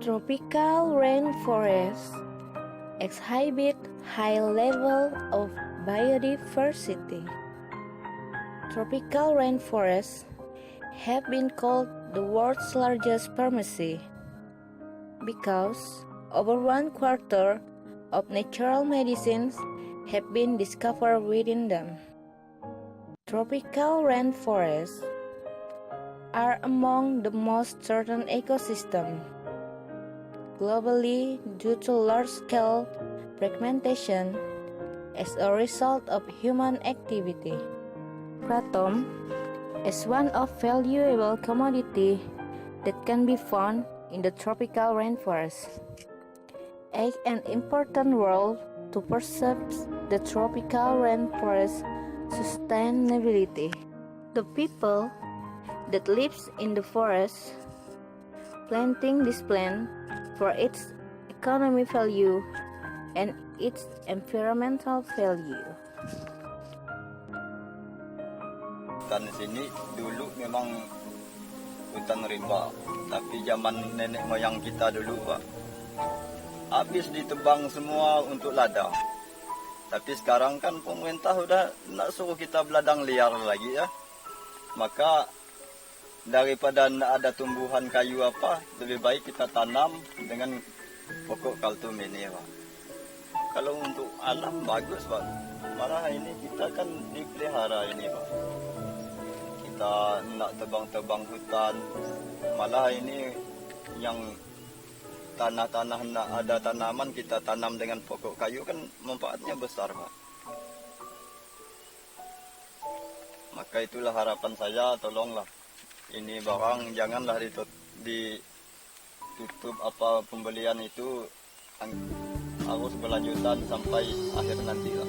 Tropical rainforests exhibit high level of biodiversity. Tropical rainforests have been called the world's largest pharmacy because over 1/4 of natural medicines have been discovered within them. Tropical rainforests are among the most certain ecosystems globally due to large-scale fragmentation as a result of human activity. Kratom is one of valuable commodity that can be found in the tropical rainforest. An important role to preserve the tropical rainforest sustainability. The people that lives in the forest planting this plant for its economic value and its environmental value. Hutan sini dulu memang hutan rimba, tapi zaman nenek moyang kita dulu Pak, habis ditebang semua untuk ladang. Tapi sekarang kan pemerintah udah nak suruh kita beladang liar lagi ya. Maka daripada nak ada tumbuhan kayu apa, lebih baik kita tanam dengan pokok kaltum ini Pak. Kalau untuk alam bagus Pak, malah ini kita kan dipelihara ini Pak. Kita nak tebang-tebang hutan, malah ini yang tanah-tanah nak ada tanaman kita tanam dengan pokok kayu kan manfaatnya besar Pak. Maka itulah harapan saya, tolonglah ini barang janganlah ditutup apa pembelian itu harus berlanjutan sampai akhir nanti lah.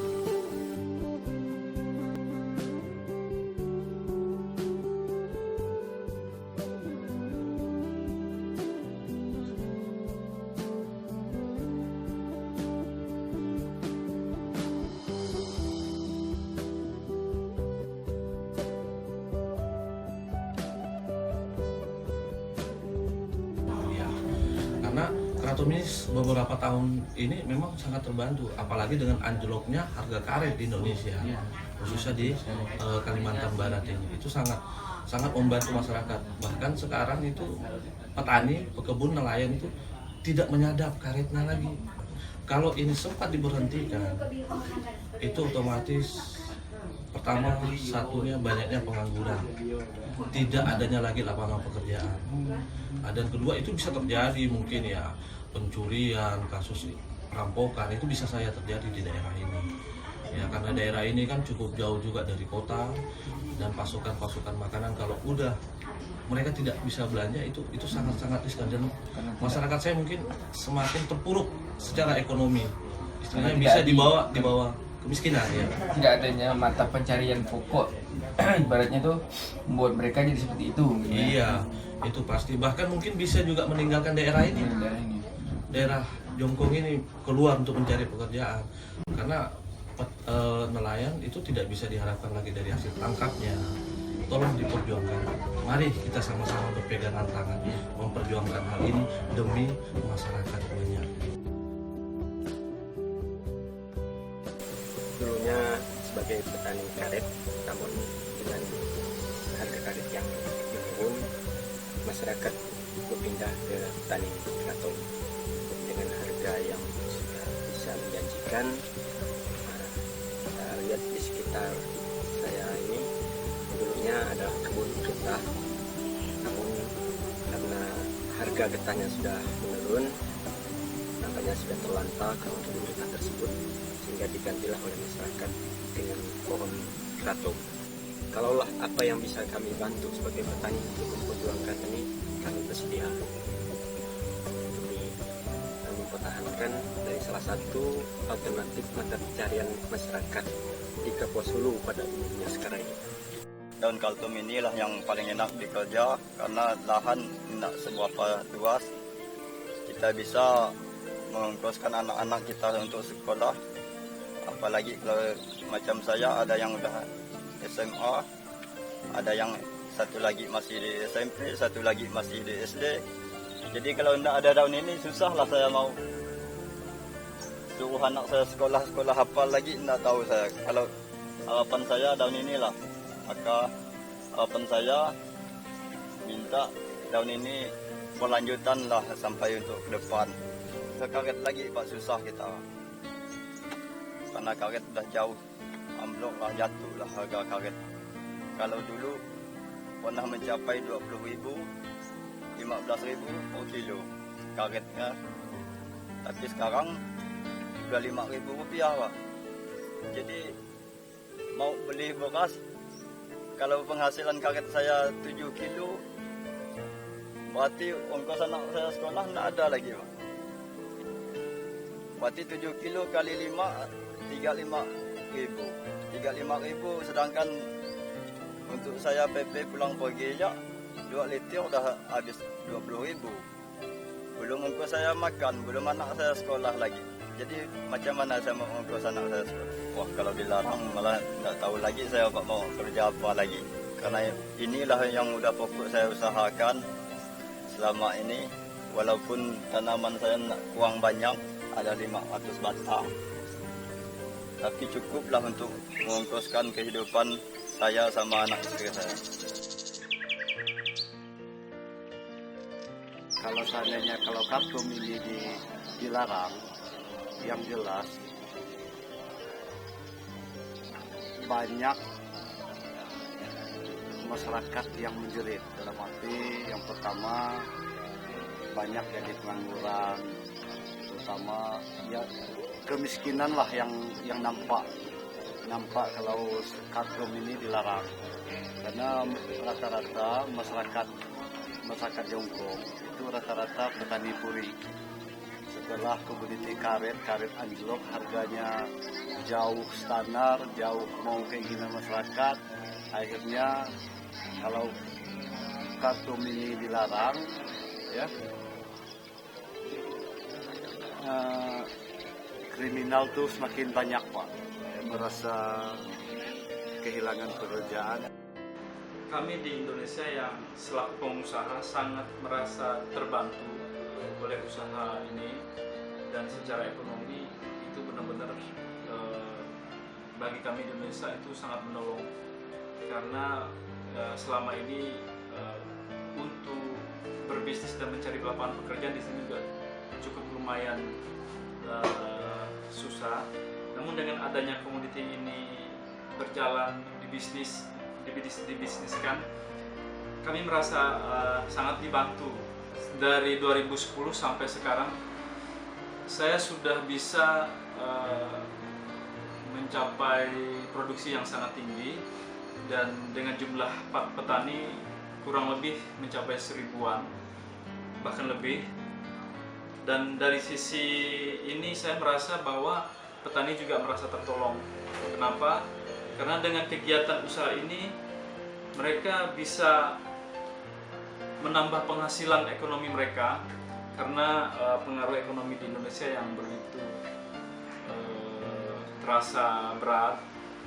Karena Kratom ini beberapa tahun ini memang sangat terbantu, apalagi dengan anjloknya harga karet di Indonesia, khususnya di Kalimantan Barat ini, itu sangat membantu masyarakat. Bahkan sekarang itu petani, pekebun, nelayan itu tidak menyadap karetnya lagi. Kalau ini sempat diberhentikan, itu otomatis pertama satunya banyaknya pengangguran, tidak adanya lagi lapangan pekerjaan. Dan kedua itu bisa terjadi mungkin ya pencurian, kasus perampokan itu bisa saja terjadi di daerah ini. Ya karena daerah ini kan cukup jauh juga dari kota dan pasokan makanan kalau udah mereka tidak bisa belanja itu sangat riskan dan masyarakat saya mungkin semakin terpuruk secara ekonomi. Istilahnya bisa dibawa kemiskinan ya. Tidak adanya mata pencarian pokok ibaratnya tuh membuat mereka jadi seperti itu gitu. Iya, itu pasti. Bahkan mungkin bisa juga meninggalkan daerah ini. Daerah Jongkong ini keluar untuk mencari pekerjaan. Karena nelayan itu tidak bisa diharapkan lagi dari hasil tangkapnya. Tolong diperjuangkan. Mari kita sama-sama berpegangan tangan memperjuangkan hal ini demi masyarakat banyak. Dulunya sebagai petani karet, namun dengan harga karet yang menurun, masyarakat berpindah ke petani kratom dengan harga yang sudah bisa menjanjikan. Kita lihat di sekitar saya ini dulunya adalah kebun getah, namun karena harga getahnya sudah menurun, nampaknya sudah terlantar untuk getah tersebut, sehingga digantilah oleh masyarakat dengan pohon kratom. Kalaulah apa yang bisa kami bantu sebagai petani untuk memperjuangkan ini, kami bersedia. Kami mempertahankan dari salah satu alternatif mata pencarian masyarakat di Kapuas Hulu pada umumnya sekarang ini. Daun kaltum inilah yang paling enak dikerja karena lahan tidak seberapa luas. Kita bisa mengongkoskan anak-anak kita untuk sekolah. Apalagi kalau macam saya ada yang udah SMA, ada yang satu lagi masih di SMP, satu lagi masih di SD. Jadi kalau tidak ada daun ini susah lah saya mau suruh anak saya sekolah hafal lagi, tidak tahu saya. Kalau harapan saya daun inilah, maka harapan saya minta daun ini berlanjutan lah sampai untuk ke depan. Ke karet lagi Pak susah kita, karena karet dah jauh, amblok lah, jatuh lah harga karet. Kalau dulu pernah mencapai 20.000, 15.000 per kilo karetnya, tapi sekarang sudah 5.000 rupiah Pak. Jadi mau beli beras, kalau penghasilan karet saya 7 kilo, berarti ongkos anak saya sekolah tidak ada lagi Pak. Berarti 7 kilo kali 5, 35.000. 35.000, sedangkan untuk saya PP pulang pergi aja 2 liter udah habis 20.000. Belum ongkos saya makan, belum anak saya sekolah lagi. Jadi macam mana saya mau ongkos anak saya sekolah? Wah, kalau dilarang malah tidak tahu lagi saya Pak mau kerja apa lagi. Karena inilah yang udah pokok saya usahakan selama ini. Walaupun tanaman saya kurang banyak, ada 500 batang, tapi cukuplah untuk mengongkoskan kehidupan saya sama anak istri saya. Kalau seandainya kalau kartum ini dilarang, yang jelas banyak masyarakat yang menjerit. Dalam arti yang pertama, banyak jadi pengangguran, terutama ya kemiskinan lah yang nampak kalau kartum ini dilarang. Karena rata-rata masyarakat Jongkong itu rata-rata petani puri. Setelah komoditi karet anjlok, harganya jauh standar, jauh mau keinginan masyarakat. Akhirnya kalau kartum ini dilarang, ya kriminal tuh semakin banyak Pak. Merasa kehilangan pekerjaan. Kami di Indonesia yang selaku pengusaha sangat merasa terbantu oleh usaha ini, dan secara ekonomi itu benar-benar bagi kami di Indonesia itu sangat menolong, karena selama ini untuk berbisnis dan mencari lapangan pekerjaan di sini juga cukup lumayan susah. Namun dengan adanya komoditi ini berjalan dibisniskan, kami merasa sangat dibantu. Dari 2010 sampai sekarang saya sudah bisa mencapai produksi yang sangat tinggi, dan dengan jumlah petani kurang lebih mencapai 1000-an, bahkan lebih. Dan dari sisi ini saya merasa bahwa petani juga merasa tertolong. Kenapa? Karena dengan kegiatan usaha ini mereka bisa menambah penghasilan ekonomi mereka, karena pengaruh ekonomi di Indonesia yang begitu terasa berat,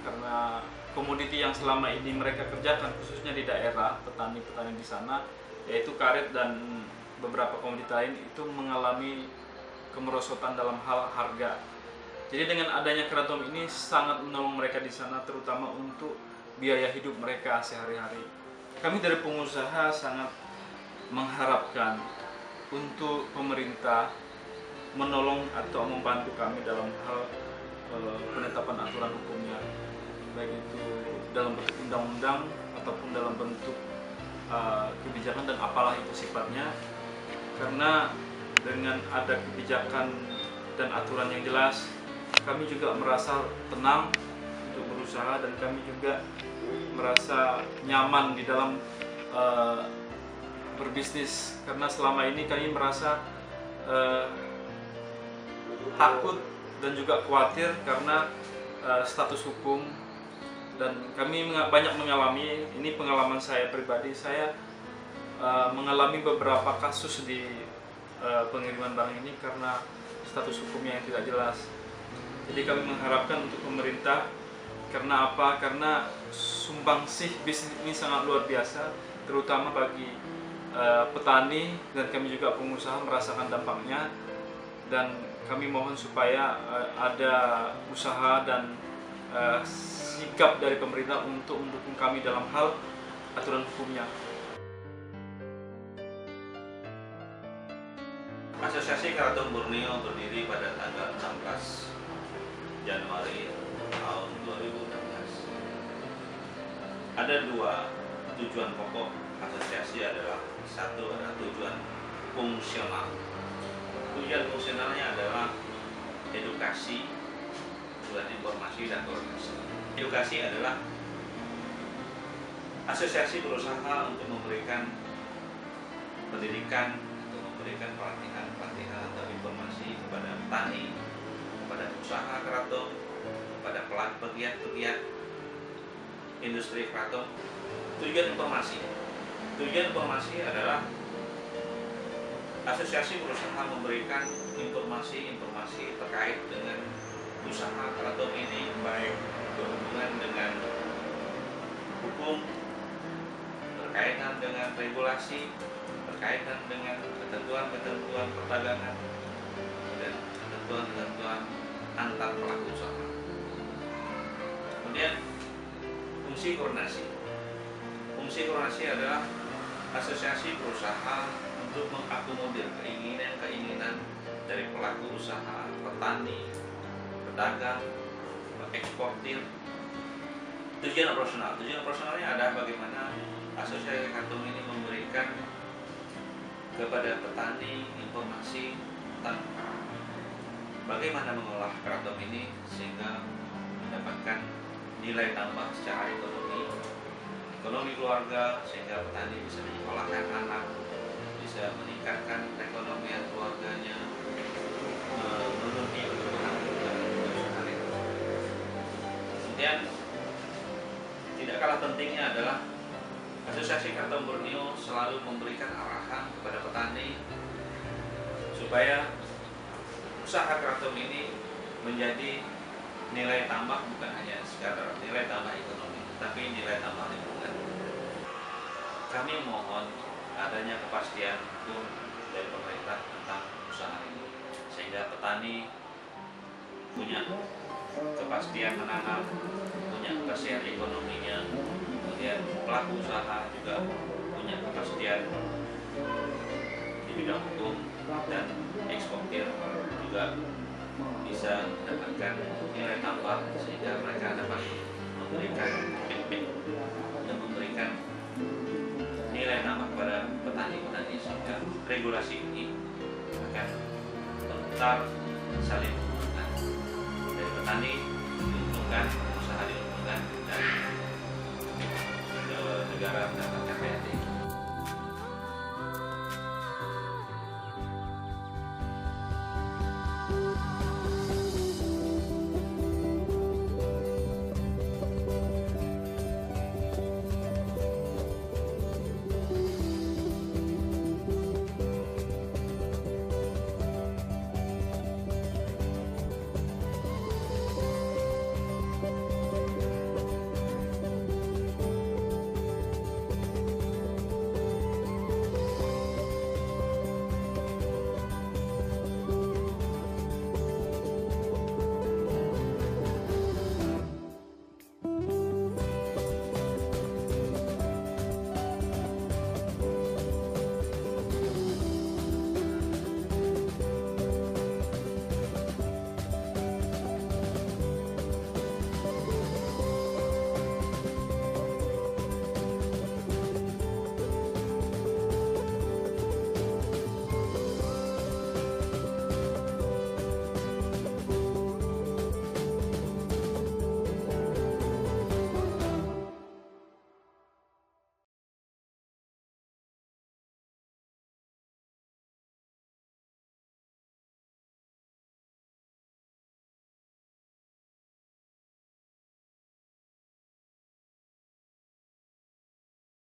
karena komoditi yang selama ini mereka kerjakan khususnya di daerah petani-petani di sana, yaitu karet dan beberapa komoditi lain, itu mengalami kemerosotan dalam hal harga. Jadi dengan adanya Kratom ini sangat menolong mereka di sana, terutama untuk biaya hidup mereka sehari-hari. Kami dari pengusaha sangat mengharapkan untuk pemerintah menolong atau membantu kami dalam hal penetapan aturan hukumnya, baik itu dalam bentuk undang-undang ataupun dalam bentuk kebijakan dan apalah itu sifatnya. Karena dengan ada kebijakan dan aturan yang jelas, kami juga merasa tenang untuk berusaha, dan kami juga merasa nyaman di dalam berbisnis, karena selama ini kami merasa takut dan juga khawatir karena status hukum, dan kami banyak mengalami, ini pengalaman saya pribadi, saya mengalami beberapa kasus di pengiriman barang ini karena status hukumnya yang tidak jelas. Jadi kami mengharapkan untuk pemerintah, karena apa? Karena sumbangsih bisnis ini sangat luar biasa, terutama bagi petani dan kami juga pengusaha merasakan dampaknya, dan kami mohon supaya ada usaha dan sikap dari pemerintah untuk mendukung kami dalam hal aturan hukumnya. Asosiasi Karaton Borneo berdiri pada tanggal 16 Januari tahun 2016. Ada dua tujuan pokok asosiasi adalah, satu adalah tujuan fungsional. Tujuan fungsionalnya adalah edukasi, informasi, dan koordinasi. Edukasi adalah asosiasi berusaha untuk memberikan pendidikan, memberikan pelatihan atau informasi kepada petani, kepada usaha keraton, kepada pegiat-pegiat industri keraton. Tujuan informasi adalah asosiasi berusaha memberikan informasi terkait dengan usaha keraton ini, baik berhubungan dengan hukum, berkaitan dengan regulasi, berkaitan dengan ketentuan-ketentuan perdagangan, dan ketentuan-ketentuan antar pelaku usaha. Kemudian fungsi koordinasi. Fungsi koordinasi adalah asosiasi berusaha untuk mengakomodir keinginan-keinginan dari pelaku usaha, petani, pedagang, eksportir. Tujuan operasionalnya adalah bagaimana asosiasi keraton ini memberikan kepada petani informasi tentang bagaimana mengolah keraton ini sehingga mendapatkan nilai tambah secara ekonomi keluarga, sehingga petani bisa menyekolahkan anak, bisa meningkatkan perekonomian keluarganya, memenuhi kebutuhan sehari-hari. Kemudian tidak kalah pentingnya adalah Asosiasi Keraton Borneo selalu memberikan arahan kepada petani supaya usaha keraton ini menjadi nilai tambah, bukan hanya sekadar nilai tambah ekonomi, tapi nilai tambah lingkungan. Kami mohon adanya kepastian hukum dari pemerintah tentang usaha ini, sehingga petani punya kepastian menanam, punya kepastian ekonominya, kemudian pelaku usaha juga punya kepastian di bidang hukum, dan eksportir juga bisa mendapatkan nilai tambah sehingga mereka dapat memberikan impact dan memberikan nilai tambah kepada petani-petani, sehingga regulasi ini akan benar saling menguntungkan. Dari petani diuntungkan,